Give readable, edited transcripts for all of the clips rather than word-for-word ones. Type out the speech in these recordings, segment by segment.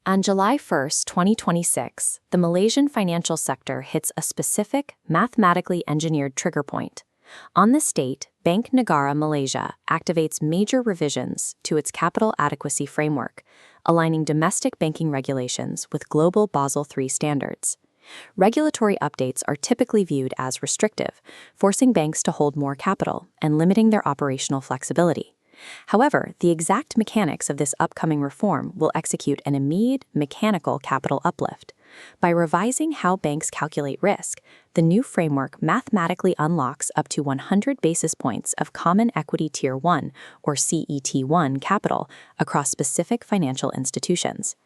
On July 1st, 2026, the Malaysian financial sector hits a specific, mathematically engineered trigger point. On this date, Bank Negara Malaysia activates major revisions to its capital adequacy framework, aligning domestic banking regulations with global Basel III standards. Regulatory updates are typically viewed as restrictive, forcing banks to hold more capital and limiting their operational flexibility. However, the exact mechanics of this upcoming reform will execute an immediate, mechanical capital uplift. By revising how banks calculate risk, the new framework mathematically unlocks up to 100 basis points of Common Equity Tier 1, or CET1, capital across specific financial institutions.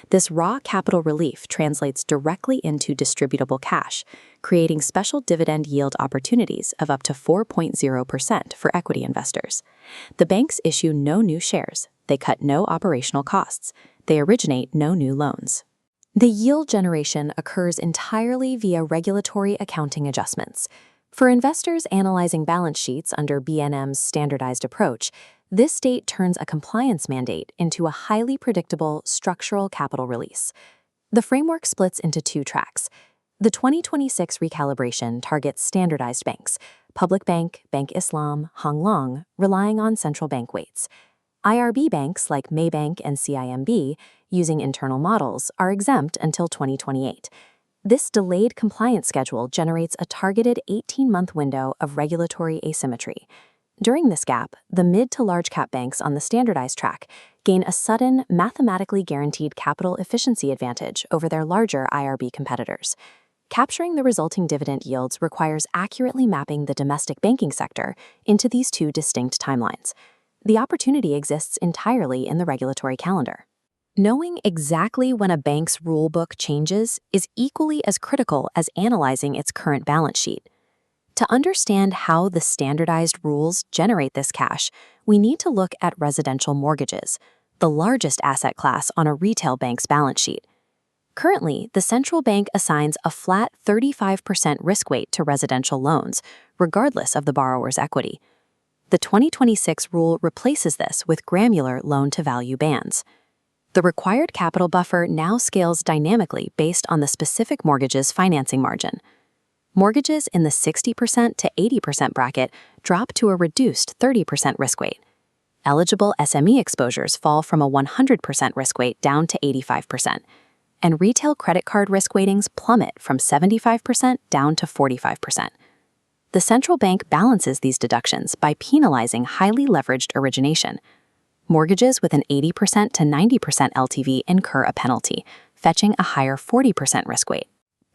This raw capital relief translates directly into distributable cash, creating special dividend yield opportunities of up to 4.0% for equity investors. The banks issue no new shares, they cut no operational costs, they originate no new loans. The yield generation occurs entirely via regulatory accounting adjustments. For investors analyzing balance sheets under BNM's standardized approach, this date turns a compliance mandate into a highly predictable structural capital release. The framework splits into two tracks. The 2026 recalibration targets standardized banks, Public Bank, Bank Islam, Hong Leong, relying on central bank weights. IRB banks like Maybank and CIMB, using internal models, are exempt until 2028. This delayed compliance schedule generates a targeted 18-month window of regulatory asymmetry. During this gap, the mid to large cap banks on the standardized track gain a sudden, mathematically guaranteed capital efficiency advantage over their larger IRB competitors. Capturing the resulting dividend yields requires accurately mapping the domestic banking sector into these two distinct timelines. The opportunity exists entirely in the regulatory calendar. Knowing exactly when a bank's rulebook changes is equally as critical as analyzing its current balance sheet. To understand how the standardized rules generate this cash, we need to look at residential mortgages, the largest asset class on a retail bank's balance sheet. Currently, the central bank assigns a flat 35% risk weight to residential loans, regardless of the borrower's equity. The 2026 rule replaces this with granular loan-to-value bands. The required capital buffer now scales dynamically based on the specific mortgage's financing margin. Mortgages in the 60% to 80% bracket drop to a reduced 30% risk weight. Eligible SME exposures fall from a 100% risk weight down to 85%, and retail credit card risk weightings plummet from 75% down to 45%. The central bank balances these deductions by penalizing highly leveraged origination. Mortgages with an 80% to 90% LTV incur a penalty, fetching a higher 40% risk weight.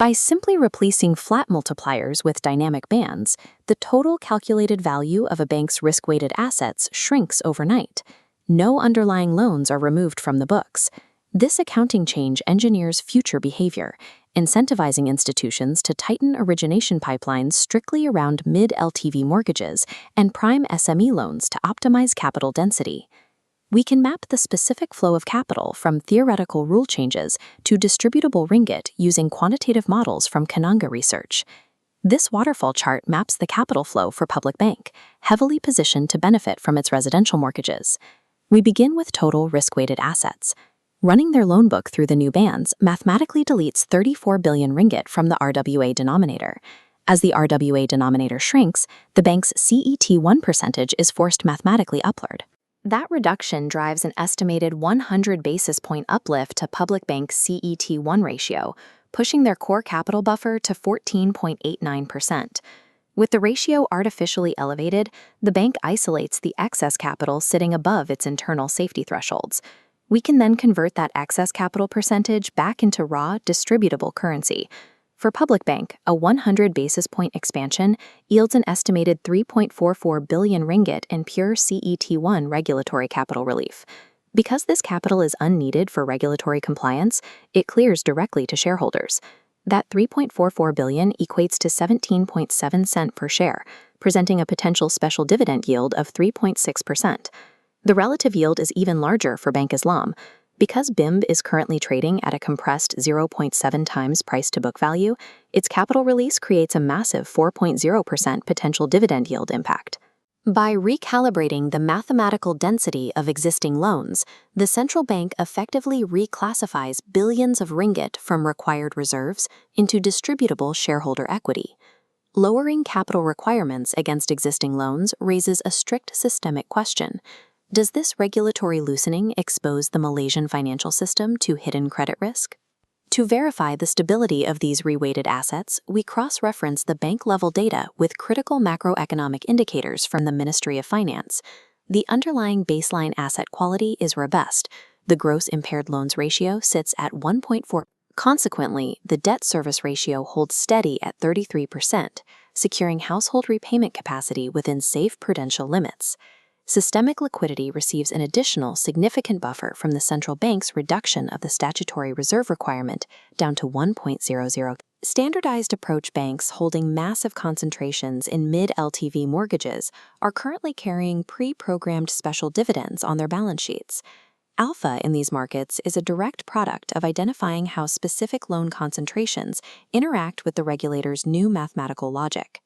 By simply replacing flat multipliers with dynamic bands, the total calculated value of a bank's risk-weighted assets shrinks overnight. No underlying loans are removed from the books. This accounting change engineers future behavior, incentivizing institutions to tighten origination pipelines strictly around mid-LTV mortgages and prime SME loans to optimize capital density. We can map the specific flow of capital from theoretical rule changes to distributable ringgit using quantitative models from Kananga Research. This waterfall chart maps the capital flow for Public Bank, heavily positioned to benefit from its residential mortgages. We begin with total risk-weighted assets. Running their loan book through the new bands mathematically deletes 34 billion ringgit from the RWA denominator. As the RWA denominator shrinks, the bank's CET1 percentage is forced mathematically upward. That reduction drives an estimated 100 basis point uplift to Public Bank's CET1 ratio, pushing their core capital buffer to 14.89%. With the ratio artificially elevated, the bank isolates the excess capital sitting above its internal safety thresholds. We can then convert that excess capital percentage back into raw, distributable currency. For Public Bank, a 100 basis point expansion yields an estimated 3.44 billion ringgit in pure CET1 regulatory capital relief. Because this capital is unneeded for regulatory compliance, it clears directly to shareholders. That 3.44 billion equates to 17.7 cents per share, presenting a potential special dividend yield of 3.6%. The relative yield is even larger for Bank Islam. Because BIMB is currently trading at a compressed 0.7 times price to book value, its capital release creates a massive 4.0% potential dividend yield impact. By recalibrating the mathematical density of existing loans, the central bank effectively reclassifies billions of ringgit from required reserves into distributable shareholder equity. Lowering capital requirements against existing loans raises a strict systemic question. Does this regulatory loosening expose the Malaysian financial system to hidden credit risk? To verify the stability of these reweighted assets, we cross-reference the bank-level data with critical macroeconomic indicators from the Ministry of Finance. The underlying baseline asset quality is robust. The gross impaired loans ratio sits at 1.4. Consequently, the debt service ratio holds steady at 33%, securing household repayment capacity within safe prudential limits. Systemic liquidity receives an additional significant buffer from the central bank's reduction of the statutory reserve requirement down to 1.00. Standardized approach banks holding massive concentrations in mid-LTV mortgages are currently carrying pre-programmed special dividends on their balance sheets. Alpha in these markets is a direct product of identifying how specific loan concentrations interact with the regulator's new mathematical logic.